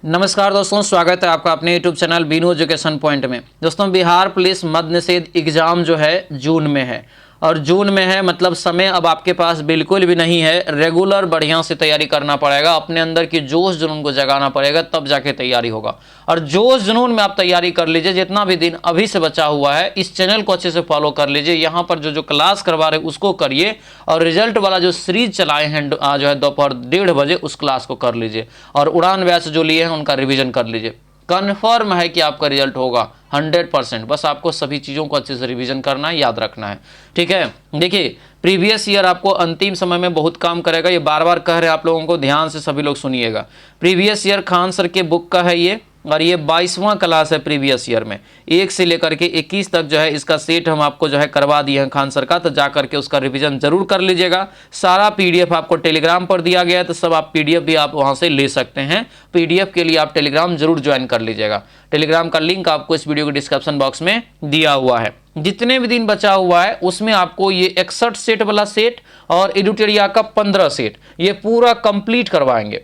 नमस्कार दोस्तों, स्वागत है आपका अपने YouTube channel Binu education point में। दोस्तों, बिहार पुलिस मद्य निषेध एग्जाम जो है जून में है और जून में है मतलब समय अब आपके पास बिल्कुल भी नहीं है। रेगुलर बढ़िया से तैयारी करना पड़ेगा, अपने अंदर की जोश जुनून को जगाना पड़ेगा, तब जाके तैयारी होगा। और जोश जुनून में आप तैयारी कर लीजिए। जितना भी दिन अभी से बचा हुआ है इस चैनल को अच्छे से फॉलो कर लीजिए। यहाँ पर जो क्लास करवा रहे उसको करिए और रिजल्ट वाला जो सीरीज चलाए हैं जो है दोपहर 1:30 बजे उस क्लास को कर लीजिए। और उड़ान बैच जो लिए हैं उनका रिविजन कर लीजिए। कन्फर्म है कि आपका रिजल्ट होगा 100%। बस आपको सभी चीज़ों को अच्छे से रिवीजन करना है, याद रखना है, ठीक है। देखिए, प्रीवियस ईयर आपको अंतिम समय में बहुत काम करेगा। ये बार बार कह रहे हैं आप लोगों को, ध्यान से सभी लोग सुनिएगा। प्रीवियस ईयर खान सर के बुक का है ये, और ये 22वां क्लास है प्रीवियस ईयर में। 1 से लेकर के 21 तक जो है इसका सेट हम आपको जो है करवा दिए हैं खान सर का, तो जा करके उसका रिवीजन जरूर कर लीजिएगा। सारा पीडीएफ आपको टेलीग्राम पर दिया गया है, तो सब आप पीडीएफ भी आप वहां से ले सकते हैं। पीडीएफ के लिए आप टेलीग्राम जरूर ज्वाइन कर लीजिएगा। टेलीग्राम का लिंक आपको इस वीडियो के डिस्क्रिप्शन बॉक्स में दिया हुआ है। जितने भी दिन बचा हुआ है उसमें आपको ये 61 सेट वाला सेट और एडिटोरिया का 15 सेट ये पूरा कंप्लीट करवाएंगे।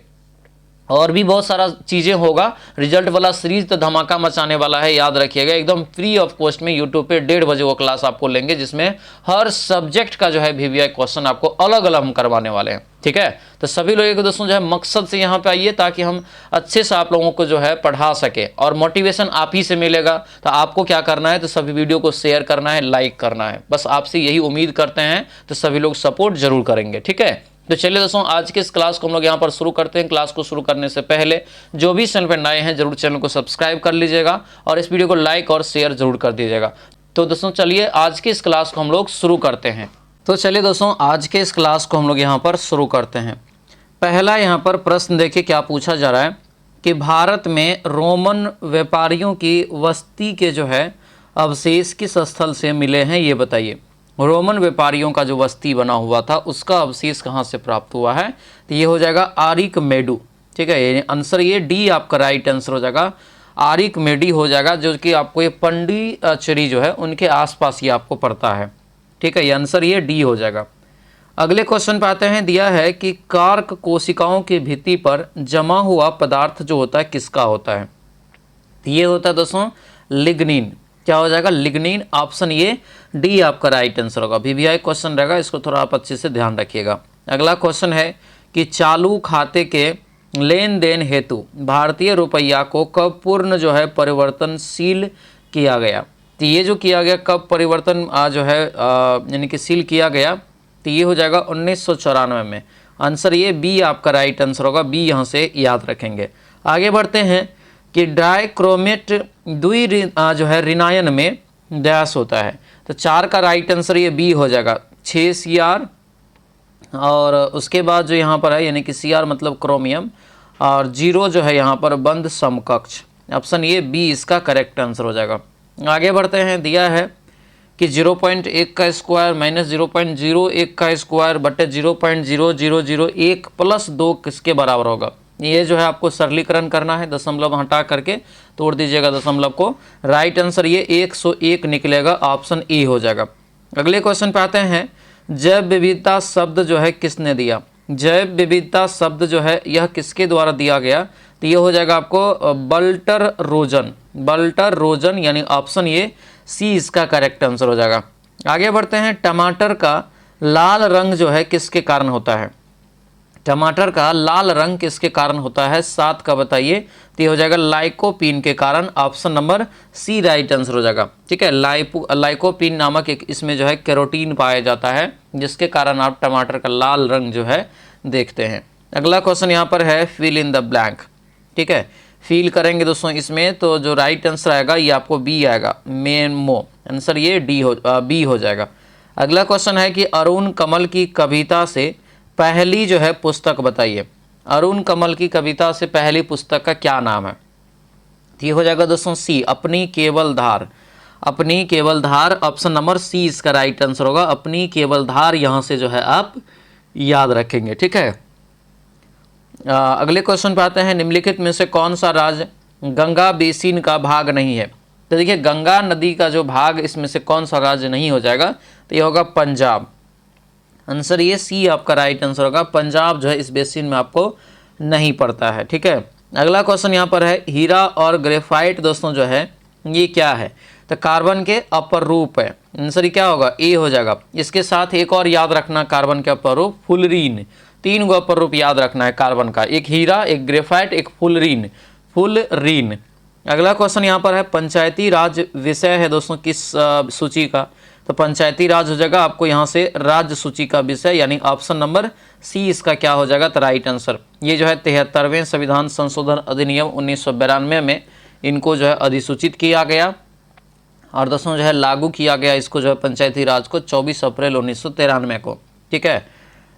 और भी बहुत सारा चीज़ें होगा। रिजल्ट वाला सीरीज तो धमाका मचाने वाला है, याद रखिएगा। एकदम फ्री ऑफ कॉस्ट में यूट्यूब पे 1:30 बजे वो क्लास आपको लेंगे, जिसमें हर सब्जेक्ट का जो है वीवीआई क्वेश्चन आपको अलग अलग हम करवाने वाले हैं, ठीक है। तो सभी लोगों को दोस्तों जो है मकसद से यहाँ पे आइए, ताकि हम अच्छे से आप लोगों को जो है पढ़ा सके और मोटिवेशन आप ही से मिलेगा। तो आपको क्या करना है, तो सभी वीडियो को शेयर करना है, लाइक करना है, बस आपसे यही उम्मीद करते हैं। तो सभी लोग सपोर्ट जरूर करेंगे, ठीक है। तो चलिए दोस्तों, आज के इस क्लास को हम लोग यहाँ पर शुरू करते हैं। क्लास को शुरू करने से पहले जो भी चैनल पर नए हैं जरूर चैनल को सब्सक्राइब कर लीजिएगा और इस वीडियो को लाइक और शेयर जरूर कर दीजिएगा। तो दोस्तों चलिए आज के इस क्लास को हम लोग शुरू करते हैं। तो चलिए दोस्तों, आज के इस क्लास को हम लोग यहाँ पर शुरू करते हैं। पहला यहाँ पर प्रश्न देखिए क्या पूछा जा रहा है कि भारत में रोमन व्यापारियों की वस्ती के जो है अवशेष किस स्थल से मिले हैं, ये बताइए। रोमन व्यापारियों का जो बस्ती बना हुआ था उसका अवशेष कहाँ से प्राप्त हुआ है, तो ये हो जाएगा आरिक मेडू, ठीक है। ये आंसर, ये डी आपका राइट आंसर हो जाएगा। आरिक मेडी हो जाएगा, जो कि आपको ये पंडिचेरी जो है उनके आसपास ये आपको पड़ता है, ठीक है। ये आंसर ये डी हो जाएगा। अगले क्वेश्चन पे आते हैं। दिया है कि कार्क कोशिकाओं की भित्ति पर जमा हुआ पदार्थ जो होता है किसका होता है, तो ये होता है दोस्तों लिग्निन। क्या हो जाएगा, लिग्निन। ऑप्शन ये डी आपका राइट आंसर होगा। वीवीआई क्वेश्चन रहेगा, इसको थोड़ा आप अच्छे से ध्यान रखिएगा। अगला क्वेश्चन है कि चालू खाते के लेन देन हेतु भारतीय रुपया को कब पूर्ण जो है परिवर्तनशील किया गया, तो ये जो किया गया कब परिवर्तन जो है यानी कि सील किया गया, तो ये हो जाएगा 1994 में। आंसर ये बी आपका राइट आंसर होगा। बी यहाँ से याद रखेंगे। आगे बढ़ते हैं कि डाइक्रोमेट द्वि जो है ऋणायन में डैश होता है, तो 4 का राइट आंसर ये बी हो जाएगा 6 CR। और उसके बाद जो यहाँ पर है यानी कि CR मतलब क्रोमियम, और 0 जो है यहाँ पर बंद समकक्ष। ऑप्शन ये बी इसका करेक्ट आंसर हो जाएगा। आगे बढ़ते हैं। दिया है कि 0.1 का स्क्वायर माइनस 0.01 का स्क्वायर बटे 0.0001 प्लस 2 किसके बराबर होगा। ये जो है आपको सरलीकरण करना है, दशमलव हटा करके तोड़ दीजिएगा दशमलव को। राइट आंसर ये 101 निकलेगा। ऑप्शन ए हो जाएगा। अगले क्वेश्चन पे आते हैं। जैव विविधता शब्द जो है किसने दिया, जैव विविधता शब्द जो है यह किसके द्वारा दिया गया, तो ये हो जाएगा आपको बल्टर रोजन। बल्टर रोजन यानी ऑप्शन ये सी इसका करेक्ट आंसर हो जाएगा। आगे बढ़ते हैं। टमाटर का लाल रंग जो है किसके कारण होता है, टमाटर का लाल रंग किसके कारण होता है, 7 का बताइए। तो ये हो जाएगा लाइकोपीन के कारण। Option number C right answer हो जाएगा, ठीक है। लाइकोपीन नामक एक इसमें जो है कैरोटीन पाया जाता है, जिसके कारण आप टमाटर का लाल रंग जो है देखते हैं। अगला क्वेश्चन यहाँ पर है फिल इन द ब्लैंक, ठीक है। फिल करेंगे दोस्तों इसमें, तो जो राइट आंसर आएगा ये आपको बी आएगा, मेमो। आंसर ये बी हो जाएगा। अगला क्वेश्चन है कि अरुण कमल की कविता से पहली जो है पुस्तक बताइए। अरुण कमल की कविता से पहली पुस्तक का क्या नाम है, ये हो जाएगा दोस्तों सी अपनी केवल धार। अपनी केवल धार। ऑप्शन नंबर सी इसका राइट आंसर होगा। अपनी केवल धार यहाँ से जो है आप याद रखेंगे, ठीक है। अगले क्वेश्चन पे आते हैं। निम्नलिखित में से कौन सा राज्य गंगा बेसिन का भाग नहीं है, तो देखिए गंगा नदी का जो भाग इसमें से कौन सा राज्य नहीं हो जाएगा, तो ये होगा पंजाब। आंसर ये सी आपका राइट आंसर होगा। पंजाब जो है इस बेसिन में आपको नहीं पड़ता है, ठीक है। अगला क्वेश्चन यहाँ पर है हीरा और ग्रेफाइट दोस्तों जो है ये क्या है, तो कार्बन के अपर रूप है। आंसर क्या होगा, ए हो जाएगा। इसके साथ एक और याद रखना कार्बन के अपर रूप फुलरीन, 3 गो अपर रूप याद रखना है कार्बन का, एक हीरा, एक ग्रेफाइट, एक फुलरीन, फुलरीन। अगला क्वेश्चन यहाँ पर है पंचायती राज विषय है दोस्तों किस सूची का, तो पंचायती राज हो जाएगा आपको यहाँ से राज्य सूची का विषय, यानी ऑप्शन नंबर सी इसका क्या हो जाएगा, तो राइट आंसर। ये जो है 73वें संविधान संशोधन अधिनियम 1992 में इनको जो है अधिसूचित किया गया और दोस्तों जो है लागू किया गया इसको जो है पंचायती राज को 24 अप्रैल 1993 को। ठीक है,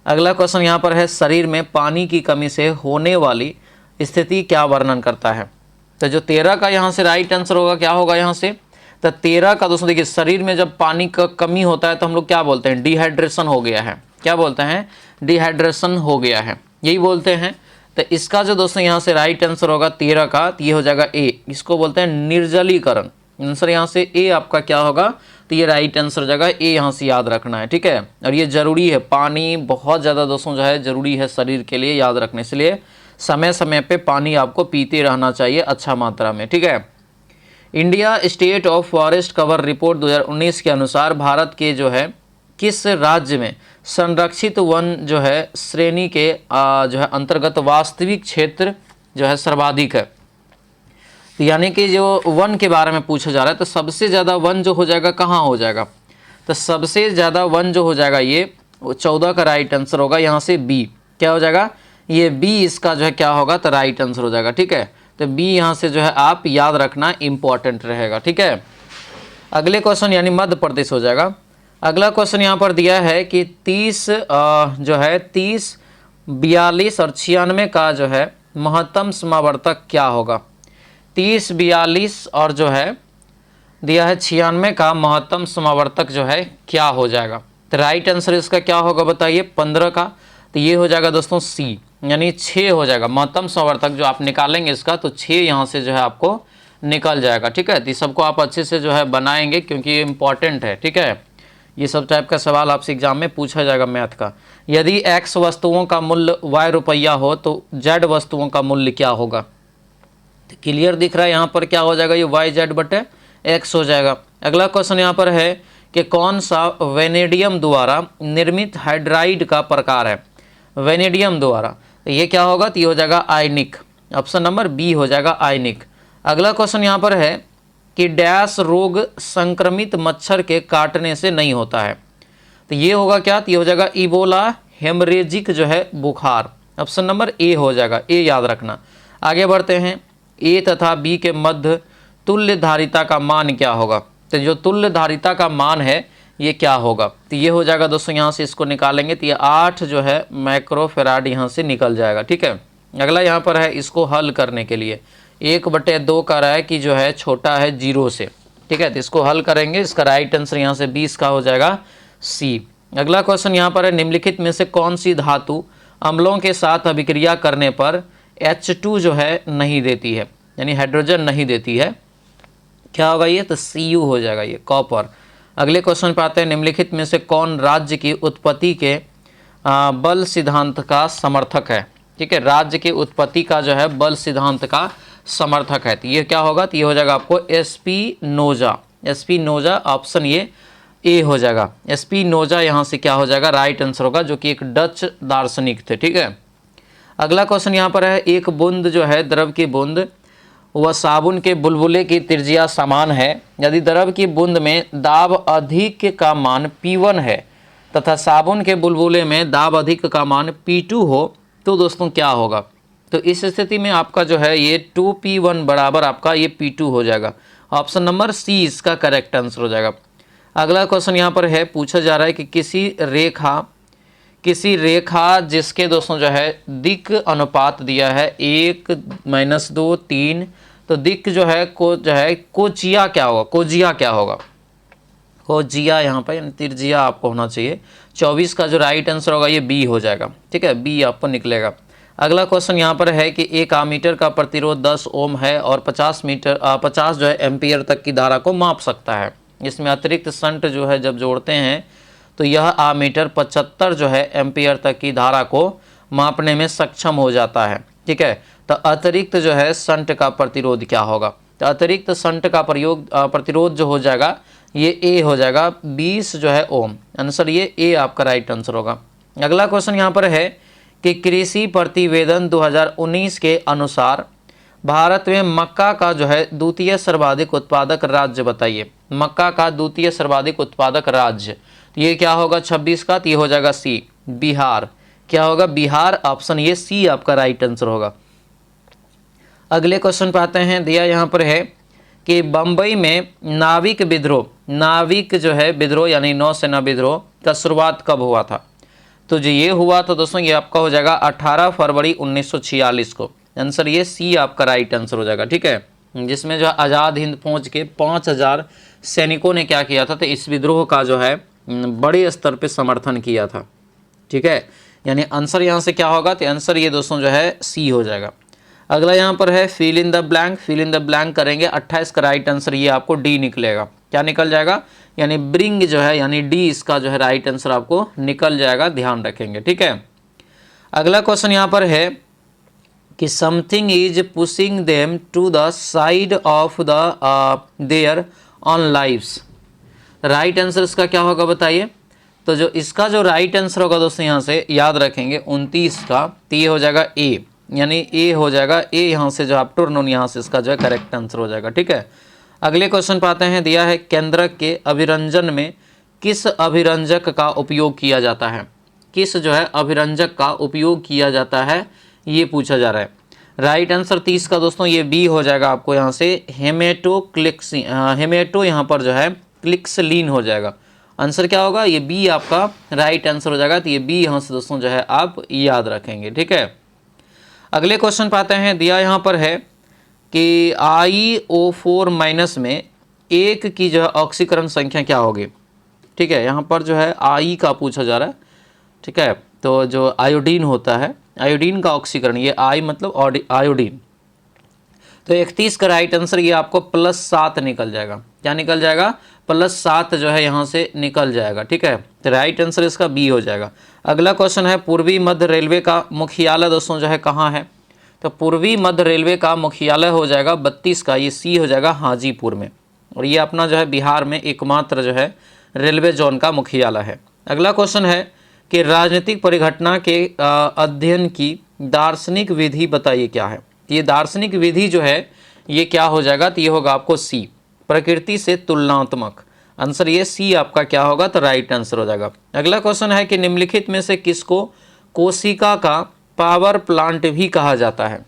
अगला क्वेश्चन यहाँ पर है शरीर में पानी की कमी से होने वाली स्थिति क्या वर्णन करता है, तो जो 13 का यहाँ से राइट आंसर होगा क्या होगा यहाँ से, तो 13 का दोस्तों देखिए शरीर में जब पानी का कमी होता है तो हम लोग क्या बोलते हैं, डिहाइड्रेशन हो गया है। क्या बोलते हैं, डिहाइड्रेशन हो गया है, यही बोलते हैं। तो इसका जो दोस्तों यहाँ से राइट आंसर होगा 13 का, तो ये हो जाएगा ए, इसको बोलते हैं निर्जलीकरण। आंसर यहाँ से ए आपका क्या होगा, तो ये राइट आंसर हो जाएगा ए, यहाँ से याद रखना है। ठीक है, और ये जरूरी है, पानी बहुत ज़्यादा दोस्तों जो है जरूरी है शरीर के लिए, याद रखने, इसलिए समय समय पे पानी आपको पीते रहना चाहिए अच्छा मात्रा में। ठीक है, India state of forest cover report 2019 के अनुसार भारत के जो है किस राज्य में संरक्षित वन जो है श्रेणी के जो है अंतर्गत वास्तविक क्षेत्र जो है सर्वाधिक है, यानी कि जो वन के बारे में पूछा जा रहा है, तो सबसे ज़्यादा वन जो हो जाएगा कहाँ हो जाएगा, तो सबसे ज़्यादा वन जो हो जाएगा ये 14 का राइट आंसर होगा यहाँ से बी। क्या हो जाएगा, ये बी इसका जो है क्या होगा, तो राइट आंसर हो जाएगा। ठीक है, तो बी यहाँ से जो है आप याद रखना इंपॉर्टेंट रहेगा। ठीक है, अगले क्वेश्चन यानी मध्य प्रदेश हो जाएगा। अगला क्वेश्चन यहाँ पर दिया है कि 30 जो है 30, 42 और 96 का जो है महत्तम समावर्तक क्या होगा, 30, 42 और जो है दिया है 96 का महत्तम समावर्तक जो है क्या हो जाएगा, तो राइट आंसर इसका क्या होगा बताइए, 15 का, तो ये हो जाएगा दोस्तों सी, यानी 6 हो जाएगा। महत्तम समावर्तक जो आप निकालेंगे इसका, तो 6 यहाँ से जो है आपको निकल जाएगा। ठीक है, तो सबको आप अच्छे से जो है बनाएंगे क्योंकि ये इंपॉर्टेंट है। ठीक है, ये सब टाइप का सवाल आपसे एग्जाम में पूछा जाएगा मैथ का। यदि x वस्तुओं का मूल्य y रुपया हो तो z वस्तुओं का मूल्य क्या होगा, तो क्लियर दिख रहा है यहाँ पर क्या हो जाएगा, ये YZ बटे x हो जाएगा। अगला क्वेश्चन यहाँ पर है कि कौन सा वेनेडियम द्वारा निर्मित हाइड्राइड का प्रकार है, वेनेडियम द्वारा, तो ये क्या होगा, तो ये हो जाएगा आयनिक, ऑप्शन नंबर बी हो जाएगा आयनिक। अगला क्वेश्चन यहाँ पर है कि डैश रोग संक्रमित मच्छर के काटने से नहीं होता है, तो ये होगा क्या, तो ये हो जाएगा इबोला हेमरेजिक जो है बुखार, ऑप्शन नंबर ए हो जाएगा, ए याद रखना। आगे बढ़ते हैं, ए तथा बी के मध्य तुल्य धारिता का मान क्या होगा, तो जो तुल्य धारिता का मान है ये क्या होगा, तो ये हो जाएगा दोस्तों यहाँ से इसको निकालेंगे तो ये 8 जो है माइक्रोफेराड यहाँ से निकल जाएगा। ठीक है, अगला यहाँ पर है इसको हल करने के लिए 1/2 का रहा है कि जो है छोटा है 0 से। ठीक है, तो इसको हल करेंगे, इसका राइट आंसर यहाँ से 20 का हो जाएगा सी। अगला क्वेश्चन यहाँ पर है निम्नलिखित में से कौन सी धातु अम्लों के साथ अभिक्रिया करने पर H2 जो है नहीं देती है, यानी हाइड्रोजन नहीं देती है, क्या होगा ये, तो Cu हो जाएगा ये कॉपर। अगले क्वेश्चन पर आते हैं, निम्नलिखित में से कौन राज्य की उत्पत्ति के बल सिद्धांत का समर्थक है। ठीक है, राज्य की उत्पत्ति का जो है बल सिद्धांत का समर्थक है, तो ये क्या होगा, तो ये हो जाएगा आपको स्पिनोजा, स्पिनोजा ऑप्शन ये ए हो जाएगा, स्पिनोजा यहाँ से क्या हो जाएगा, राइट आंसर होगा, जो कि एक डच दार्शनिक थे। ठीक है, अगला क्वेश्चन यहाँ पर है एक बूंद जो है द्रव की बूंद वह साबुन के बुलबुले की त्रिज्या समान है, यदि द्रव की बूंद में दाब अधिक का मान P1 है तथा साबुन के बुलबुले में दाब अधिक का मान P2 हो तो दोस्तों क्या होगा, तो इस स्थिति में आपका जो है ये 2P1 बराबर आपका ये P2 हो जाएगा, ऑप्शन नंबर सी इसका करेक्ट आंसर हो जाएगा। अगला क्वेश्चन यहाँ पर है पूछा जा रहा है कि किसी रेखा जिसके दोस्तों जो है दिक् अनुपात दिया है 1, -2, 3, तो दिक् जो है कोजिया क्या होगा, कोजिया क्या होगा, कोजिया यहाँ पर यानी त्रिज्या आपको होना चाहिए। 24 का जो राइट आंसर होगा ये बी हो जाएगा। ठीक है, बी आपको निकलेगा। अगला क्वेश्चन यहाँ पर है कि एक आमीटर का प्रतिरोध 10 ओम है और 50 जो है एम्पियर तक की धारा को माप सकता है। इसमें अतिरिक्त शंट जो है जब जोड़ते हैं तो यह आमीटर 75 जो है एम्पियर तक की धारा को मापने में सक्षम हो जाता है। ठीक है, तो अतिरिक्त जो है संट का प्रतिरोध क्या होगा? तो अतिरिक्त संट का प्रतिरोध जो हो जाएगा ये ए हो जाएगा 20 जो है ओम। आंसर ये ए आपका राइट आंसर होगा। अगला क्वेश्चन यहाँ पर है कि कृषि प्रतिवेदन 2019 के अनुसार भारत में मक्का का जो है द्वितीय सर्वाधिक उत्पादक राज्य बताइए। मक्का का द्वितीय सर्वाधिक उत्पादक राज्य, तो ये क्या होगा 26 का? तो ये हो जाएगा सी, बिहार। क्या होगा? बिहार। ऑप्शन ये सी आपका राइट आंसर होगा। अगले क्वेश्चन पे आते हैं, दिया यहाँ पर है कि बम्बई में नाविक विद्रोह, नाविक जो है विद्रोह यानी नौसेना विद्रोह का शुरुआत कब हुआ था? तो जो ये हुआ तो दोस्तों ये आपका हो जाएगा 18 फरवरी 1946 को। आंसर ये सी आपका राइट आंसर हो जाएगा। ठीक है, जिसमें जो आज़ाद हिंद फौज के 5000 सैनिकों ने क्या किया था? तो इस विद्रोह का जो है बड़े स्तर पे समर्थन किया था। ठीक है, यानी आंसर यहाँ से क्या होगा? तो आंसर ये दोस्तों जो है सी हो जाएगा। अगला यहाँ पर है fill in the blank, fill in the blank करेंगे। 28 का राइट आंसर ये आपको डी निकलेगा। क्या निकल जाएगा? यानी ब्रिंग जो है यानी डी इसका जो है राइट आंसर आपको निकल जाएगा, ध्यान रखेंगे। ठीक है, अगला क्वेश्चन यहाँ पर है कि something is pushing them to the side of the their on lives. Right answer इसका क्या होगा बताइए? तो जो इसका जो राइट आंसर होगा दोस्तों यहाँ से याद रखेंगे 29 का, तो ये हो जाएगा ए, यानी ए हो जाएगा ए। यहाँ से जो आफ्टरनून यहाँ से इसका जो है करेक्ट आंसर हो जाएगा। ठीक है, अगले क्वेश्चन पाते हैं, दिया है केंद्रक के अभिरंजन में किस अभिरंजक का उपयोग किया जाता है? किस जो है अभिरंजक का उपयोग किया जाता है ये पूछा जा रहा है। राइट आंसर 30 का दोस्तों ये बी हो जाएगा आपको यहाँ से हेमेटो यहाँ पर जो है क्लिक्सलीन हो जाएगा। आंसर क्या होगा? ये बी आपका राइट आंसर हो जाएगा। तो ये बी यहाँ से दोस्तों जो है आप याद रखेंगे। ठीक है, अगले क्वेश्चन पाते हैं, दिया यहाँ पर है कि IO4 माइनस में एक की जो है ऑक्सीकरण संख्या क्या होगी? ठीक है, यहाँ पर जो है आई का पूछा जा रहा है। ठीक है, तो जो आयोडीन होता है, आयोडीन का ऑक्सीकरण, ये आई मतलब आयोडीन, तो 31 का राइट आंसर ये आपको +7 निकल जाएगा। क्या निकल जाएगा? +7 जो है यहाँ से निकल जाएगा। ठीक है, तो राइट आंसर इसका बी हो जाएगा। अगला क्वेश्चन है पूर्वी मध्य रेलवे का मुख्यालय दोस्तों जो है कहाँ है? तो पूर्वी मध्य रेलवे का मुख्यालय हो जाएगा 32 का, ये सी हो जाएगा हाजीपुर में। और ये अपना जो है बिहार में एकमात्र जो है रेलवे जोन का मुख्यालय है। अगला क्वेश्चन है कि राजनीतिक परिघटना के अध्ययन की दार्शनिक विधि बताइए क्या है? ये दार्शनिक विधि जो है ये क्या हो जाएगा? तो ये होगा आपको सी, प्रकृति से तुलनात्मक। आंसर ये सी आपका क्या होगा? तो राइट आंसर हो जाएगा। अगला क्वेश्चन है कि निम्नलिखित में से किसको कोशिका का पावर प्लांट भी कहा जाता है?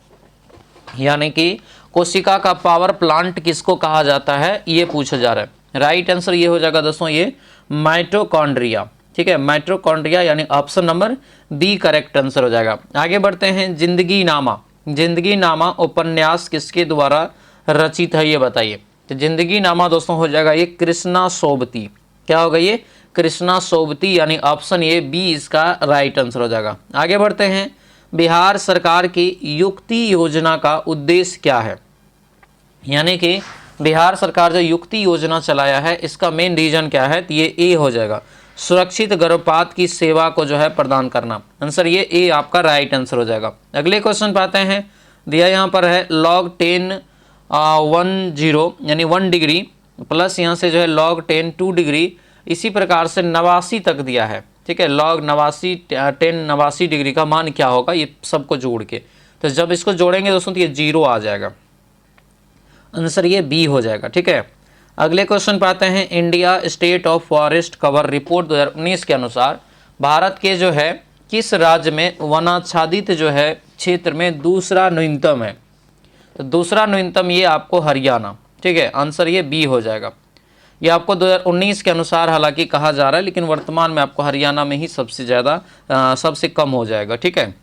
यानी कि कोशिका का पावर प्लांट किसको कहा जाता है ये पूछा जा रहा है। राइट आंसर ये हो जाएगा दोस्तों ये माइटोकॉन्ड्रिया। ठीक है, माइटोकॉन्ड्रिया यानी option number B correct answer हो जाएगा। आगे बढ़ते हैं, जिंदगी नामा, जिंदगी नामा उपन्यास किसके द्वारा रचित है ये बताइए? तो जिंदगी नामा दोस्तों हो जाएगा ये कृष्णा सोबती। क्या होगा ये? कृष्णा सोबती, यानी ऑप्शन ये बी इसका राइट आंसर हो जाएगा। आगे बढ़ते हैं, बिहार सरकार की युक्ति योजना का उद्देश्य क्या है? यानी कि बिहार सरकार जो युक्ति योजना चलाया है इसका मेन रीजन क्या है? तो ये ए हो जाएगा, सुरक्षित गर्भपात की सेवा को जो है प्रदान करना। आंसर ये ए आपका राइट आंसर हो जाएगा। अगले क्वेश्चन पे आते हैं, दिया यहाँ पर है log 10 10 यानी 1 डिग्री प्लस यहाँ से जो है log 10 2 डिग्री, इसी प्रकार से 89 तक दिया है। ठीक है, log 89 डिग्री का मान क्या होगा? ये सबको जोड़ के, तो जब इसको जोड़ेंगे दोस्तों तो ये 0 आ जाएगा। आंसर ये बी हो जाएगा। ठीक है, अगले क्वेश्चन पे आते हैं, India state of forest cover report 2019 के अनुसार भारत के जो है किस राज्य में वनाच्छादित जो है क्षेत्र में दूसरा न्यूनतम है? तो दूसरा न्यूनतम ये आपको हरियाणा। ठीक है, आंसर ये बी हो जाएगा। ये आपको 2019 के अनुसार हालांकि कहा जा रहा है, लेकिन वर्तमान में आपको हरियाणा में ही सबसे ज़्यादा सबसे कम हो जाएगा। ठीक है,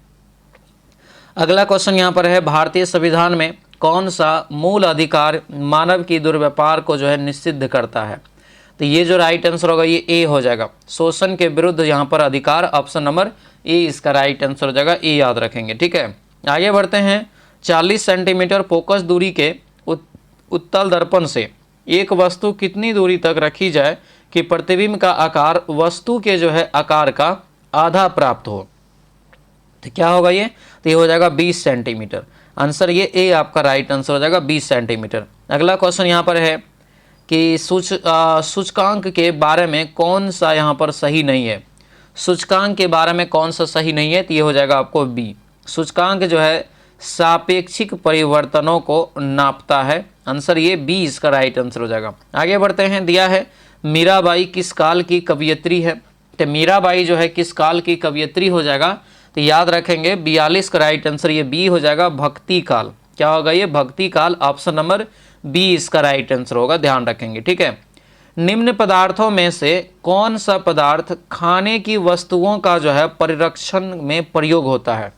अगला क्वेश्चन यहाँ पर है, भारतीय संविधान में कौन सा मूल अधिकार मानव की दुर्व्यवहार को जो है निषिद्ध करता है? तो ये जो राइट आंसर होगा ये ए हो जाएगा, शोषण के विरुद्ध यहाँ पर अधिकार। ऑप्शन नंबर ए इसका राइट आंसर हो जाएगा, ए याद रखेंगे। ठीक है, आगे बढ़ते हैं, 40 सेंटीमीटर फोकस दूरी के उत्तल दर्पण से एक वस्तु कितनी दूरी तक रखी जाए कि प्रतिबिंब का आकार वस्तु के जो है आकार का आधा प्राप्त हो? तो क्या होगा ये? तो ये हो जाएगा 20 सेंटीमीटर। आंसर ये ए आपका राइट आंसर हो जाएगा 20 सेंटीमीटर। अगला क्वेश्चन यहाँ पर है कि सूचकांक के बारे में कौन सा यहाँ पर सही नहीं है। सूचकांक के बारे में कौन सा सही नहीं है, तो ये हो जाएगा आपको बी। सूचकांक जो है सापेक्षिक परिवर्तनों को नापता है। आंसर ये बी इसका राइट आंसर हो जाएगा। आगे बढ़ते हैं, दिया है मीराबाई किस काल की कवयित्री है। तो मीराबाई जो है किस काल की कवयित्री हो जाएगा, तो याद रखेंगे 42 का राइट आंसर ये बी हो जाएगा, भक्ति काल। क्या होगा ये, भक्ति काल। ऑप्शन नंबर बी इसका राइट आंसर होगा, ध्यान रखेंगे, ठीक है। निम्न पदार्थों में से कौन सा पदार्थ खाने की वस्तुओं का जो है परिरक्षण में प्रयोग होता है।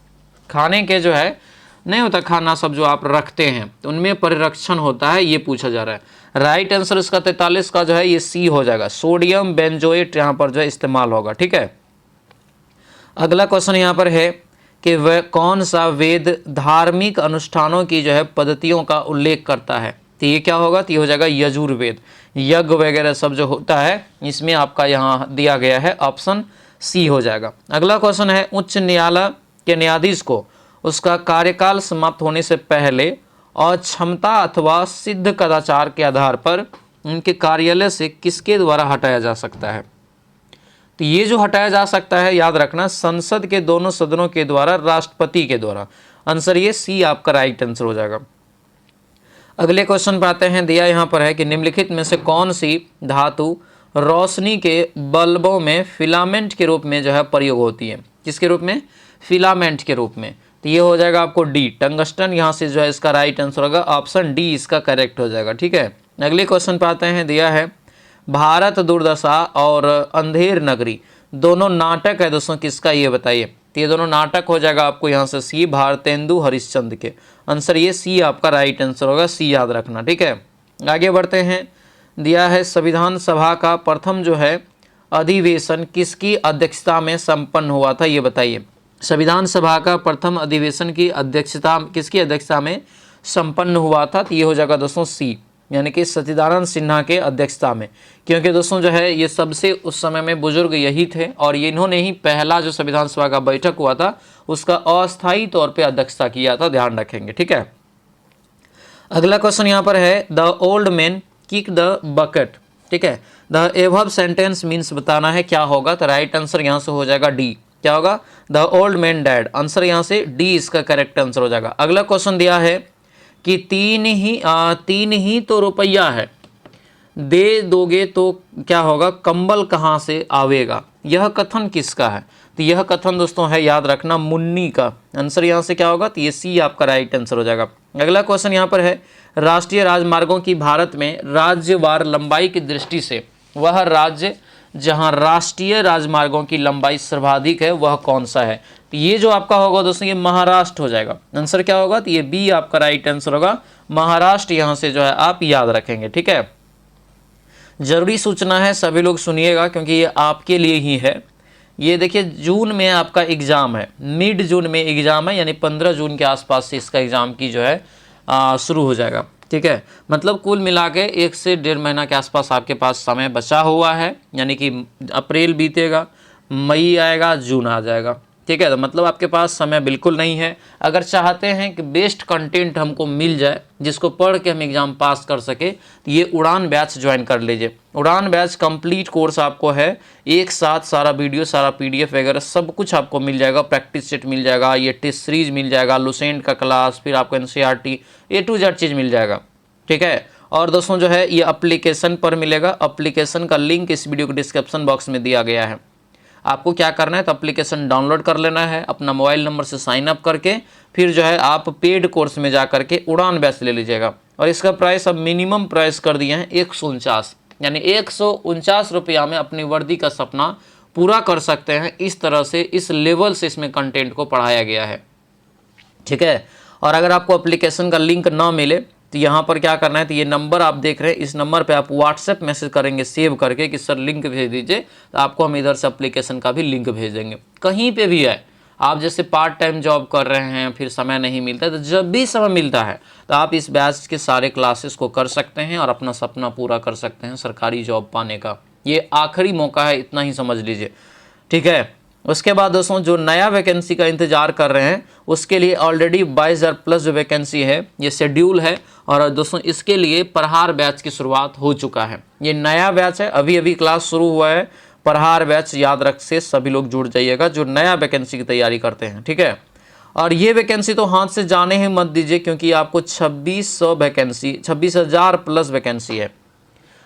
खाने के जो है नहीं होता, खाना सब जो आप रखते हैं तो उनमें परिरक्षण होता है, ये पूछा जा रहा है। राइट आंसर इसका 43 का जो है ये सी हो जाएगा, सोडियम बेंजोएट यहाँ पर जो है इस्तेमाल होगा, ठीक है। अगला क्वेश्चन यहाँ पर है कि वह कौन सा वेद धार्मिक अनुष्ठानों की जो है पद्धतियों का उल्लेख करता है। तो ये क्या होगा, तो ये हो जाएगा यजुर्वेद। यज्ञ वगैरह सब जो होता है इसमें आपका यहाँ दिया गया है, ऑप्शन सी हो जाएगा। अगला क्वेश्चन है, उच्च न्यायालय के न्यायाधीश को उसका कार्यकाल समाप्त होने से पहले अक्षमता अथवा सिद्ध कदाचार के आधार पर उनके कार्यालय से किसके द्वारा हटाया जा सकता है। तो ये जो हटाया जा सकता है, याद रखना, संसद के दोनों सदनों के द्वारा, राष्ट्रपति के द्वारा। आंसर ये सी आपका राइट आंसर हो जाएगा। अगले क्वेश्चन पर आते हैं, दिया यहाँ पर है कि निम्नलिखित में से कौन सी धातु रोशनी के बल्बों में फिलामेंट के रूप में जो है प्रयोग होती है। किसके रूप में, फिलामेंट के रूप में। तो ये हो जाएगा आपको डी, टंगस्टन। यहाँ से जो है इसका राइट आंसर होगा, ऑप्शन डी इसका करेक्ट हो जाएगा, ठीक है। अगले क्वेश्चन पर आते हैं, दिया है भारत दुर्दशा और अंधेर नगरी दोनों नाटक है दोस्तों, किसका ये बताइए। तो ये दोनों नाटक हो जाएगा आपको यहाँ से सी, भारतेंदु हरिश्चंद्र के। आंसर ये सी आपका राइट आंसर होगा, सी याद रखना, ठीक है। आगे बढ़ते हैं, दिया है संविधान सभा का प्रथम जो है अधिवेशन किसकी अध्यक्षता में संपन्न हुआ था, ये बताइए। संविधान सभा का प्रथम अधिवेशन की अध्यक्षता किसकी अध्यक्षता में संपन्न हुआ था, तो ये हो जाएगा दोस्तों सी, यानी कि सच्चिदानंद सिन्हा के अध्यक्षता में। क्योंकि दोस्तों जो है ये सबसे उस समय में बुजुर्ग यही थे और ये इन्होंने ही पहला जो संविधान सभा का बैठक हुआ था उसका अस्थायी तौर पे अध्यक्षता किया था, ध्यान रखेंगे, ठीक है। अगला क्वेश्चन यहाँ पर है, the old man kick the bucket, ठीक है। द एबव सेंटेंस मीन्स बताना है, क्या होगा। तो राइट आंसर यहाँ से हो जाएगा डी, क्या होगा, the old man dad. Answer यहाँ से डी इसका करेक्ट आंसर हो जाएगा। अगला क्वेश्चन दिया है कि तीन ही तो रुपया है, दे दोगे तो क्या होगा, कंबल कहाँ से आवेगा। यह कथन किसका है। तो यह कथन दोस्तों है, याद रखना, मुन्नी का। आंसर यहाँ से क्या होगा, तो ये सी आपका राइट आंसर हो जाएगा। अगला क्वेश्चन यहाँ पर है, राष्ट्रीय राजमार्गों की भारत में राज्यवार लंबाई की दृष्टि से वह राज्य जहां राष्ट्रीय राजमार्गों की लंबाई सर्वाधिक है वह कौन सा है। तो ये जो आपका होगा दोस्तों ये महाराष्ट्र हो जाएगा। आंसर क्या होगा, तो ये बी आपका राइट आंसर होगा, महाराष्ट्र। यहां से जो है आप याद रखेंगे, ठीक है। जरूरी सूचना है, सभी लोग सुनिएगा क्योंकि ये आपके लिए ही है। ये देखिए जून में आपका एग्जाम है, मिड जून में एग्जाम है, यानी 15 जून के आसपास से इसका एग्जाम की जो है शुरू हो जाएगा, ठीक है। मतलब कुल मिला के 1 से 1.5 महीना के आसपास आपके पास समय बचा हुआ है, यानी कि अप्रैल बीतेगा, मई आएगा, जून आ जाएगा, ठीक है। तो मतलब आपके पास समय बिल्कुल नहीं है। अगर चाहते हैं कि बेस्ट कंटेंट हमको मिल जाए जिसको पढ़ के हम एग्ज़ाम पास कर सके, तो ये उड़ान बैच ज्वाइन कर लीजिए। उड़ान बैच कंप्लीट कोर्स आपको है, एक साथ सारा वीडियो, सारा PDF वगैरह सब कुछ आपको मिल जाएगा। प्रैक्टिस सेट मिल जाएगा, ये टेस्ट सीरीज मिल जाएगा, लुसेंट का क्लास, फिर आपको NCERT A to Z चीज़ मिल जाएगा, ठीक है। और दोस्तों जो है ये एप्लीकेशन पर मिलेगा। एप्लीकेशन का लिंक इस वीडियो के डिस्क्रिप्शन बॉक्स में दिया गया है। आपको क्या करना है, तो एप्लीकेशन डाउनलोड कर लेना है, अपना मोबाइल नंबर से साइन अप करके फिर जो है आप पेड कोर्स में जा करके उड़ान बैच ले लीजिएगा। और इसका प्राइस अब मिनिमम प्राइस कर दिए हैं 149, यानी 149 रुपया में अपनी वर्दी का सपना पूरा कर सकते हैं। इस तरह से, इस लेवल से इसमें कंटेंट को पढ़ाया गया है, ठीक है। और अगर आपको एप्लीकेशन का लिंक ना मिले तो यहाँ पर क्या करना है, तो ये नंबर आप देख रहे हैं, इस नंबर पे आप व्हाट्सएप मैसेज करेंगे सेव करके कि सर लिंक भेज दीजिए, तो आपको हम इधर से एप्लीकेशन का भी लिंक भेज देंगे। कहीं पे भी है, आप जैसे पार्ट टाइम जॉब कर रहे हैं, फिर समय नहीं मिलता है, तो जब भी समय मिलता है तो आप इस बैच के सारे क्लासेस को कर सकते हैं और अपना सपना पूरा कर सकते हैं सरकारी जॉब पाने का। ये आखिरी मौका है, इतना ही समझ लीजिए, ठीक है। उसके बाद दोस्तों जो नया वैकेंसी का इंतजार कर रहे हैं उसके लिए ऑलरेडी 22,000 प्लस जो वैकेंसी है ये शेड्यूल है। और दोस्तों इसके लिए प्रहार बैच की शुरुआत हो चुका है। ये नया बैच है, अभी अभी क्लास शुरू हुआ है। प्रहार बैच याद रख से सभी लोग जुड़ जाइएगा जो नया वैकेंसी की तैयारी करते हैं, ठीक है। और ये वैकेंसी तो हाथ से जाने ही मत दीजिए, क्योंकि आपको 2600 वैकेंसी 26,000 प्लस वैकेंसी है।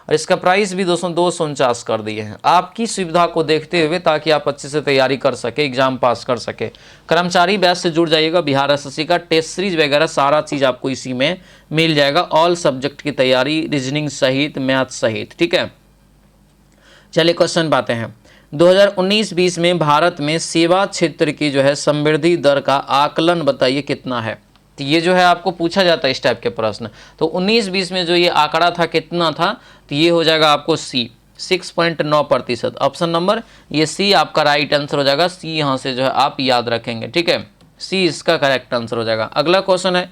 और इसका प्राइस भी दोस्तों 249 कर दिए हैं आपकी सुविधा को देखते हुए, ताकि आप अच्छे से तैयारी कर सके, एग्जाम पास कर सके। कर्मचारी बैच से जुड़ जाइएगा। बिहार एसएससी का टेस्ट सीरीज वगैरह सारा चीज़ आपको इसी में मिल जाएगा, ऑल सब्जेक्ट की तैयारी, रीजनिंग सहित, मैथ सहित, ठीक है। चलिए क्वेश्चन पाते हैं। 2019-20 में भारत में सेवा क्षेत्र की जो है समृद्धि दर का आकलन बताइए कितना है। तो ये जो है आपको पूछा जाता है इस टाइप के प्रश्न। तो 19-20 में जो ये आंकड़ा था कितना था, तो ये हो जाएगा आपको सी 6.9%। ऑप्शन नंबर ये सी आपका राइट आंसर हो जाएगा। सी यहाँ से जो है आप याद रखेंगे, ठीक है, सी इसका करेक्ट आंसर हो जाएगा। अगला क्वेश्चन है,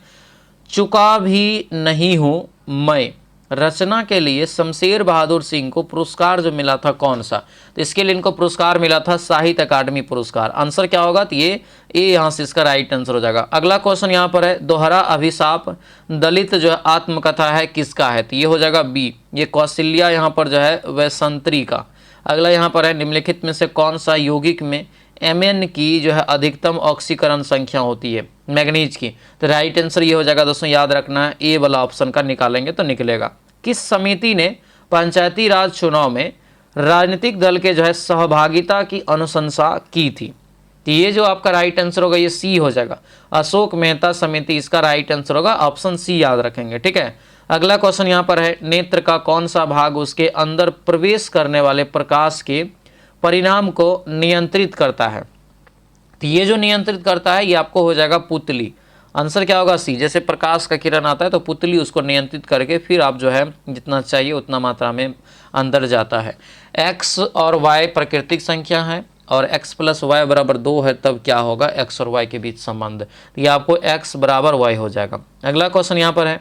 चुका भी नहीं हूँ मैं रचना के लिए शमशेर बहादुर सिंह को पुरस्कार जो मिला था कौन सा। तो इसके लिए इनको पुरस्कार मिला था साहित्य अकादमी पुरस्कार। आंसर क्या होगा, तो ये यहाँ से इसका राइट आंसर हो जाएगा। अगला क्वेश्चन यहाँ पर है, दोहरा अभिशाप दलित जो है आत्मकथा है किसका है, तो ये हो जाएगा बी, ये कौशल्या यहाँ पर जो है वैसंतरी का। अगला यहाँ पर है, निम्नलिखित में से कौन सा यौगिक में Mn की जो है अधिकतम ऑक्सीकरण संख्या होती है, मैग्नीज की। तो राइट आंसर ये हो जाएगा दोस्तों, याद रखना है ए वाला ऑप्शन का निकालेंगे तो निकलेगा। किस समिति ने पंचायती राज चुनाव में राजनीतिक दल के जो है सहभागिता की अनुशंसा की थी, तो ये जो आपका राइट आंसर होगा ये सी हो जाएगा, अशोक मेहता समिति इसका राइट आंसर होगा, ऑप्शन सी याद रखेंगे, ठीक है। अगला क्वेश्चन यहाँ पर है, नेत्र का कौन सा भाग उसके अंदर प्रवेश करने वाले प्रकाश के परिणाम को नियंत्रित करता है। तो ये जो नियंत्रित करता है ये आपको हो जाएगा पुतली। आंसर क्या होगा, सी। जैसे प्रकाश का किरण आता है तो पुतली उसको नियंत्रित करके फिर आप जो है जितना चाहिए उतना मात्रा में अंदर जाता है। एक्स और वाई प्राकृतिक संख्या है और x + y = 2 है, तब क्या होगा, x और y के बीच संबंध, तो ये आपको x = y हो जाएगा। अगला क्वेश्चन यहाँ पर है,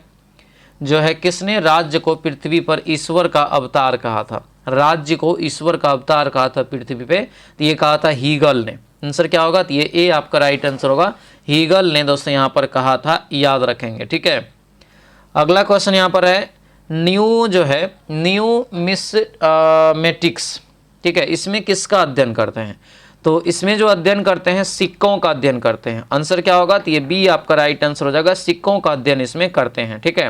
जो है किसने राज्य को पृथ्वी पर ईश्वर का अवतार कहा था। राज्य को ईश्वर का अवतार कहा था पृथ्वी पे, तो ये कहा था हीगल ने। आंसर क्या होगा, तो ये ए आपका राइट आंसर होगा, हीगल ने दोस्तों यहाँ पर कहा था, याद रखेंगे, ठीक है। अगला क्वेश्चन यहाँ पर है, न्यू जो है न्यूमिस्मेटिक्स, ठीक है, इसमें किसका अध्ययन करते हैं। तो इसमें जो अध्ययन करते हैं सिक्कों का अध्ययन करते हैं। आंसर क्या होगा, तो ये बी आपका राइट आंसर हो जाएगा, सिक्कों का अध्ययन इसमें करते हैं, ठीक है।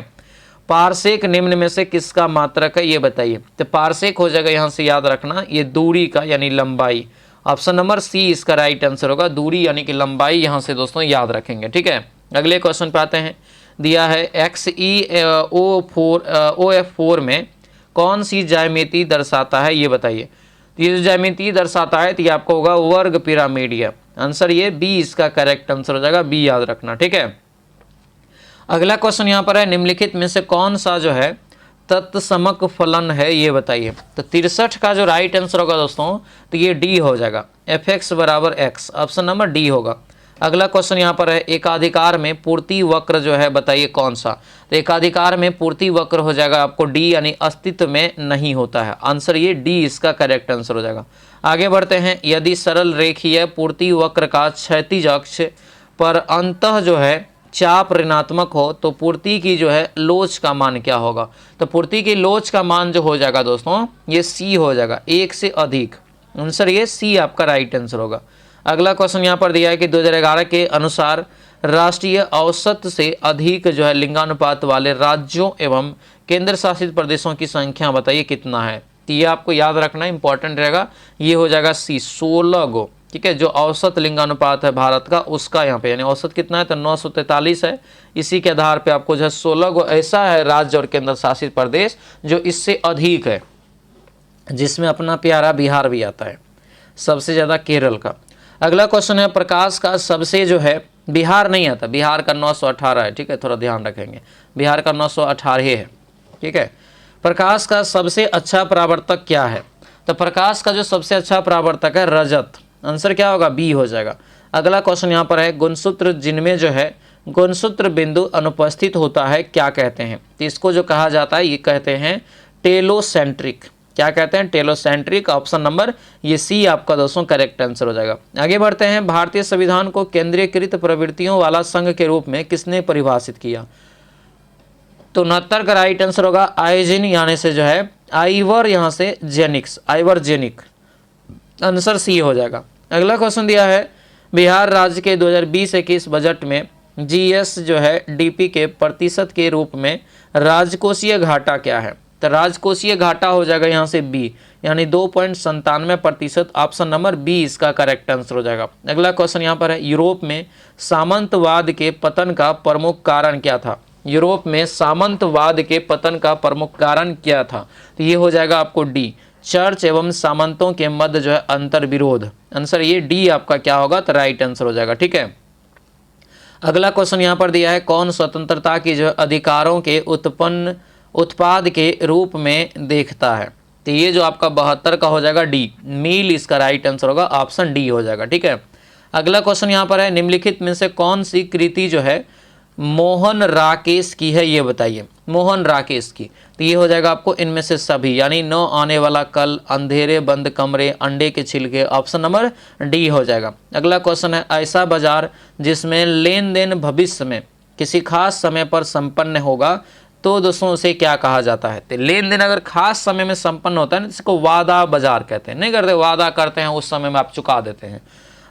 पारसेक निम्न में से किसका मात्रक है ये बताइए। तो पारसेक हो जाएगा यहाँ से याद रखना, ये दूरी का यानी लंबाई। ऑप्शन नंबर सी इसका राइट आंसर होगा, दूरी यानी कि लंबाई, यहाँ से दोस्तों याद रखेंगे, ठीक है। अगले क्वेश्चन पे आते हैं, दिया है XeOF4 में कौन सी ज्यामिति दर्शाता है ये बताइए। तो ये जो ज्यामिति दर्शाता है तो ये आपको होगा वर्ग पिरामिड। आंसर ये बी इसका करेक्ट आंसर हो जाएगा, बी याद रखना, ठीक है। अगला क्वेश्चन यहाँ पर है, निम्नलिखित में से कौन सा जो है तत्समक फलन है ये बताइए। तो 63 का जो राइट आंसर होगा दोस्तों तो ये डी हो जाएगा, fx = x, option number D होगा। अगला क्वेश्चन यहाँ पर है, एकाधिकार में पूर्ति वक्र जो है बताइए कौन सा। तो एकाधिकार में पूर्ति वक्र हो जाएगा आपको डी, यानी अस्तित्व में नहीं होता है। आंसर ये डी इसका करेक्ट आंसर हो जाएगा। आगे बढ़ते हैं, यदि सरल रेखीय पूर्ति वक्र का क्षैतिज अक्ष पर अंतः जो है चाप ऋणात्मक हो तो पूर्ति की जो है लोच का मान क्या होगा। तो पूर्ति की लोच का मान जो हो जाएगा दोस्तों ये सी हो जाएगा, 1 से अधिक। आंसर ये सी आपका राइट आंसर होगा। अगला क्वेश्चन यहाँ पर दिया है कि 2011 के अनुसार राष्ट्रीय औसत से अधिक जो है लिंगानुपात वाले राज्यों एवं केंद्र शासित प्रदेशों की संख्या बताइए कितना है। तो ये आपको याद रखना इंपॉर्टेंट रहेगा, ये हो जाएगा सी 16 गो, ठीक है। जो औसत लिंगानुपात है भारत का उसका यहाँ पे यानी औसत कितना है तो 943 है। इसी के आधार पे आपको जो है 16 गो ऐसा है राज्य और केंद्र शासित प्रदेश जो इससे अधिक है, जिसमें अपना प्यारा बिहार भी आता है, सबसे ज़्यादा केरल का। अगला क्वेश्चन है, प्रकाश का सबसे जो है बिहार नहीं आता, बिहार का 918 है, ठीक है, थोड़ा ध्यान रखेंगे, बिहार का 918 है, ठीक है। प्रकाश का सबसे अच्छा परावर्तक क्या है। तो प्रकाश का जो सबसे अच्छा परावर्तक है रजत। आंसर क्या होगा, बी हो जाएगा। अगला क्वेश्चन यहाँ पर है, गुणसूत्र जिनमें जो है गुणसूत्र बिंदु अनुपस्थित होता है क्या कहते हैं। तो इसको जो कहा जाता है ये कहते हैं टेलोसेंट्रिक। क्या कहते हैं, टेलोसेंट्रिक। ऑप्शन नंबर ये सी आपका दोस्तों करेक्ट आंसर हो जाएगा। आगे बढ़ते हैं, भारतीय संविधान को केंद्रीयकृत प्रवृत्तियों वाला संघ के रूप में किसने परिभाषित किया? तो 69 का राइट आंसर होगा आइजिन, यानी से जो है आइवर, यहाँ से जेनिक्स, आइवर जेनिक, आंसर सी हो जाएगा। अगला क्वेश्चन दिया है, बिहार राज्य के 2020-21 बजट में जीएस जो है डीपी के प्रतिशत के रूप में राजकोषीय घाटा क्या है? तो राजकोषीय घाटा हो जाएगा यहाँ से बी, यानी 2.97%। ऑप्शन नंबर बी इसका करेक्ट आंसर हो जाएगा। अगला क्वेश्चन यहाँ पर है, यूरोप में सामंतवाद के पतन का प्रमुख कारण क्या था? यूरोप में सामंतवाद के पतन का प्रमुख कारण क्या था? तो ये हो जाएगा आपको डी, चर्च एवं सामंतों के मध्य जो है अंतर विरोध। आंसर ये डी आपका क्या होगा? तो राइट आंसर हो जाएगा। ठीक है, अगला क्वेश्चन यहाँ पर दिया है, कौन स्वतंत्रता की जो अधिकारों के उत्पाद के रूप में देखता है? तो ये जो आपका 72 का हो जाएगा डी, मील इसका राइट आंसर होगा, ऑप्शन डी हो जाएगा। ठीक है, अगला क्वेश्चन यहाँ पर है, निम्नलिखित में से कौन सी कृति जो है मोहन राकेश की है, ये बताइए। मोहन राकेश की, तो ये हो जाएगा आपको इनमें से सभी, यानी न आने वाला कल, अंधेरे बंद कमरे, अंडे के छिलके। ऑप्शन नंबर डी हो जाएगा। अगला क्वेश्चन है, ऐसा बाजार जिसमें लेन देन भविष्य में किसी खास समय पर संपन्न होगा तो दोस्तों उसे क्या कहा जाता है? तो लेन देन अगर खास समय में संपन्न होता है ना, इसको वादा बाजार कहते हैं। नहीं करते, वादा करते हैं, उस समय में आप चुका देते हैं।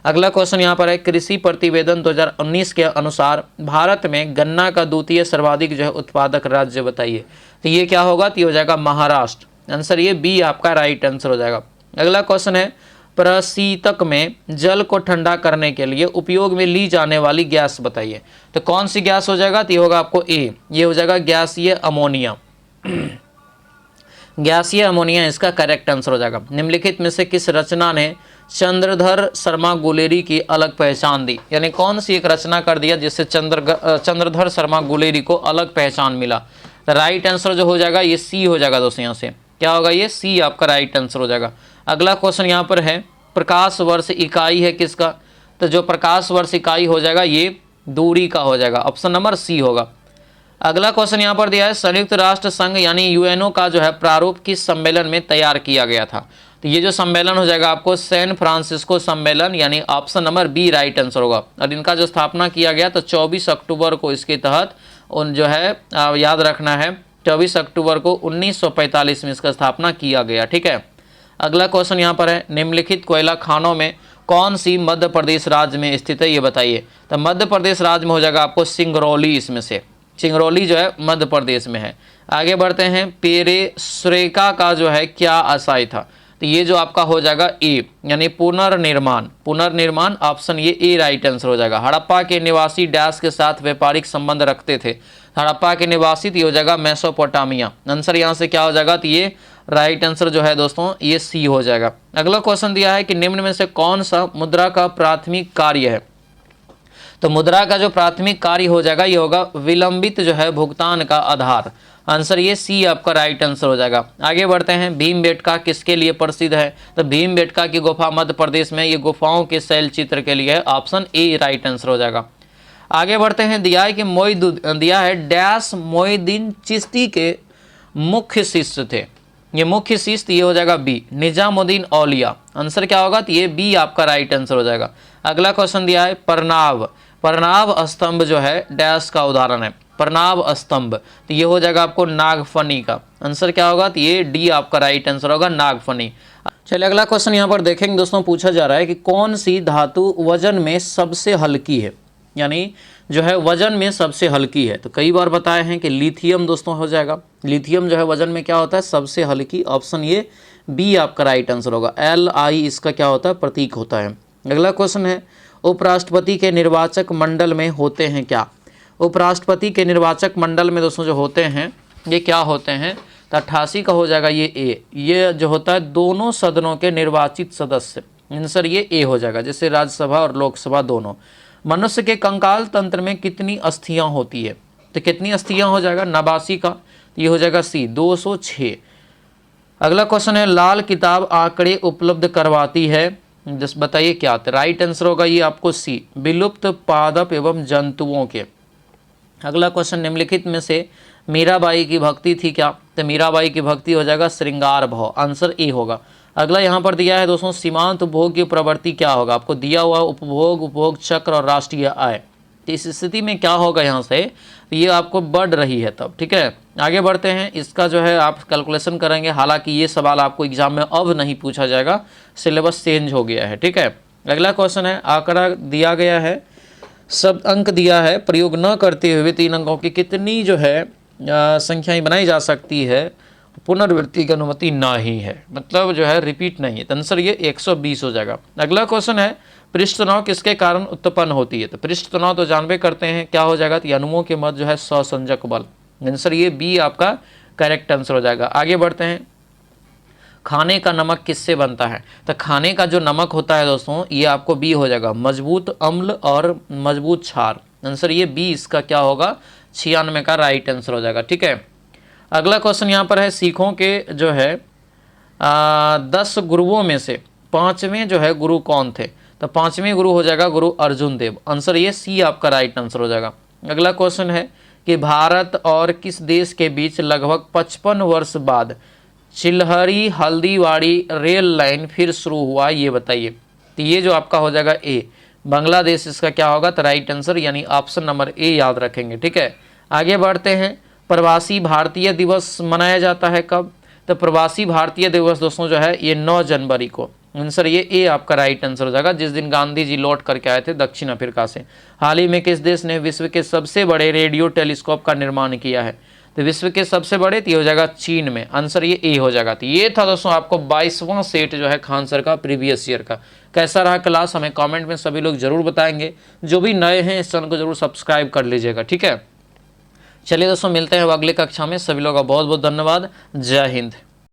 अगला क्वेश्चन यहाँ पर है, कृषि प्रतिवेदन 2019 के अनुसार भारत में गन्ना का द्वितीय सर्वाधिक जो है उत्पादक राज्य बताइए। तो ये क्या होगा? तो ये हो जाएगा महाराष्ट्र। आंसर ये बी आपका राइट आंसर हो जाएगा। अगला क्वेश्चन है, प्रशीतक में जल को ठंडा करने के लिए उपयोग में ली जाने वाली गैस बताइए। तो कौन सी गैस हो जाएगा? तो ये होगा आपको ए, ये हो जाएगा गैसीय अमोनिया। गैसीय अमोनिया इसका करेक्ट आंसर हो जाएगा। निम्नलिखित में से किस रचना ने चंद्रधर शर्मा गुलेरी की अलग पहचान दी? यानी कौन सी एक रचना कर दिया जिससे चंद्रधर शर्मा गुलेरी को अलग पहचान मिला? तो राइट आंसर जो हो जाएगा ये सी हो जाएगा दोस्तों। यहाँ से क्या होगा? ये सी आपका राइट आंसर हो जाएगा। अगला क्वेश्चन यहाँ पर है, प्रकाश वर्ष इकाई है किसका? तो जो प्रकाश वर्ष इकाई हो जाएगा ये दूरी का हो जाएगा, ऑप्शन नंबर सी होगा। अगला क्वेश्चन यहाँ पर दिया है, संयुक्त राष्ट्र संघ यानी यूएनओ का जो है प्रारूप किस सम्मेलन में तैयार किया गया था? तो ये जो सम्मेलन हो जाएगा आपको सैन फ्रांसिस्को सम्मेलन, यानी option number B right answer होगा। और इनका जो स्थापना किया गया तो 24 अक्टूबर को इसके तहत उन जो है याद रखना है 24 अक्टूबर को 1945 में इसका स्थापना किया गया। ठीक है, अगला क्वेश्चन यहाँ पर है, निम्नलिखित कोयला खानों में कौन सी मध्य प्रदेश राज्य में स्थित है ये बताइए। तो मध्य प्रदेश राज्य में हो जाएगा आपको सिंगरौली, इसमें से सिंगरौली जो है मध्य प्रदेश में है। आगे बढ़ते हैं, पेरेस्ट्रोइका का जो है क्या आशय था? तो ये जो आपका हो जाएगा ए, यानी पुनर्निर्माण। पुनर्निर्माण ऑप्शन ये ए राइट आंसर हो जाएगा। हड़प्पा के निवासी डैश के साथ व्यापारिक संबंध रखते थे। हड़प्पा के निवासी, तो ये हो जाएगा मेसोपोटामिया। आंसर यहाँ से क्या हो जाएगा? तो ये राइट आंसर जो है दोस्तों ये सी हो जाएगा। अगला क्वेश्चन दिया है कि निम्न में से कौन सा मुद्रा का प्राथमिक कार्य है? तो मुद्रा का जो प्राथमिक कार्य हो जाएगा ये होगा विलंबित जो है भुगतान का आधार। आंसर ये सी आपका राइट आंसर हो जाएगा। आगे बढ़ते हैं, भीमबेटका किसके लिए प्रसिद्ध है? तो भीमबेटका की गुफा मध्य प्रदेश में, ये गुफाओं के शैल चित्र के लिए है, ऑप्शन ए राइट आंसर हो जाएगा। आगे बढ़ते हैं, दिया है कि दिया है डैश मोइनुद्दीन चिश्ती के मुख्य शिष्य थे। ये मुख्य शिष्य ये हो जाएगा बी, निजामुद्दीन औलिया। आंसर क्या होगा? तो ये बी आपका राइट आंसर हो जाएगा। अगला क्वेश्चन दिया है, प्रणाव स्तंभ जो है डैश का उदाहरण है। प्रणाव स्तंभ, तो ये हो जाएगा आपको नागफनी का। आंसर क्या होगा? तो ये डी आपका राइट आंसर होगा, नागफनी। चलिए अगला क्वेश्चन यहाँ पर देखेंगे दोस्तों, पूछा जा रहा है कि कौन सी धातु वजन में सबसे हल्की है, यानी जो है वजन में सबसे हल्की है? तो कई बार बताए हैं कि लिथियम दोस्तों हो जाएगा। लिथियम जो है वजन में क्या होता है? सबसे हल्की। ऑप्शन ये बी आपका राइट आंसर होगा। Li इसका क्या होता है? प्रतीक होता है। अगला क्वेश्चन है, उपराष्ट्रपति के निर्वाचक मंडल में होते हैं क्या? उपराष्ट्रपति के निर्वाचक मंडल में दोस्तों जो होते हैं ये क्या होते हैं? तो 88 का हो जाएगा ये ए। ये जो होता है दोनों सदनों के निर्वाचित सदस्य। आंसर ये ए हो जाएगा, जैसे राज्यसभा और लोकसभा दोनों। मनुष्य के कंकाल तंत्र में कितनी अस्थियां होती है? तो कितनी अस्थियां हो जाएगा? 89 का, ये हो जाएगा सी 206। अगला क्वेश्चन है, लाल किताब आंकड़े उपलब्ध करवाती है, जस्ट बताइए क्या? तो राइट आंसर होगा ये आपको सी, विलुप्त पादप एवं जंतुओं के। अगला क्वेश्चन, निम्नलिखित में से मीराबाई की भक्ति थी क्या? तो मीराबाई की भक्ति हो जाएगा श्रृंगार भाव, आंसर ए होगा। अगला यहाँ पर दिया है दोस्तों सीमांत उपभोग की प्रवृत्ति क्या होगा, आपको दिया हुआ उपभोग, उपभोग चक्र और राष्ट्रीय आय। तो इस स्थिति में क्या होगा यहाँ से, ये आपको बढ़ रही है तब, ठीक है। आगे बढ़ते हैं, इसका जो है आप कैलकुलेशन करेंगे, हालांकि ये सवाल आपको एग्जाम में अब नहीं पूछा जाएगा, सिलेबस चेंज हो गया है, ठीक है। अगला क्वेश्चन है, आंकड़ा दिया गया है, शब्द अंक दिया है, प्रयोग न करते हुए 3 अंकों की कितनी जो है संख्याएं बनाई जा सकती है, पुनर्वृत्ति की अनुमति ना ही है, मतलब जो है रिपीट नहीं है। तो आंसर ये 120 हो जाएगा। अगला क्वेश्चन है, पृष्ठ तनाव किसके कारण उत्पन्न होती है, तो पृष्ठ तनाव तो जानबे करते हैं क्या हो जाएगा, तो अणुओं के मध्य जो है सहसंजक बल, आंसर ये बी आपका करेक्ट आंसर हो जाएगा। आगे बढ़ते हैं, खाने का नमक किससे बनता है, तो खाने का जो नमक होता है दोस्तों ये आपको बी हो जाएगा, मजबूत अम्ल और मजबूत क्षार, आंसर ये बी इसका क्या होगा 96 का राइट आंसर हो जाएगा, ठीक है। अगला क्वेश्चन यहाँ पर है, सिखों के जो है 10 गुरुओं में से 5वें जो है गुरु कौन थे, तो 5वें गुरु हो जाएगा गुरु अर्जुन देव, आंसर ये सी आपका राइट आंसर हो जाएगा। अगला क्वेश्चन है कि भारत और किस देश के बीच लगभग 55 वर्ष बाद चिल्हरी हल्दीवाड़ी रेल लाइन फिर शुरू हुआ, ये बताइए। तो ये जो आपका हो जाएगा ए, बांग्लादेश इसका क्या होगा, तो राइट आंसर यानी ऑप्शन नंबर ए याद रखेंगे, ठीक है। आगे बढ़ते हैं, प्रवासी भारतीय दिवस मनाया जाता है कब, तो प्रवासी भारतीय दिवस दोस्तों जो है ये 9 जनवरी को, आंसर ये ए आपका राइट आंसर हो जाएगा, जिस दिन गांधी जी लौट करके आए थे दक्षिण अफ्रीका से। हाल ही में किस देश ने विश्व के सबसे बड़े रेडियो टेलीस्कोप का निर्माण किया है, तो विश्व के सबसे बड़े तो ये हो जाएगा चीन में, आंसर ये ए हो जाएगा। तो ये था दोस्तों आपको 22वां सेट जो है खान सर का प्रीवियस ईयर का। कैसा रहा क्लास हमें कमेंट में सभी लोग जरूर बताएंगे, जो भी नए हैं इस चैनल को जरूर सब्सक्राइब कर लीजिएगा, ठीक है। चलिए दोस्तों मिलते हैं अगली कक्षा में, सभी लोगों का बहुत बहुत धन्यवाद, जय हिंद।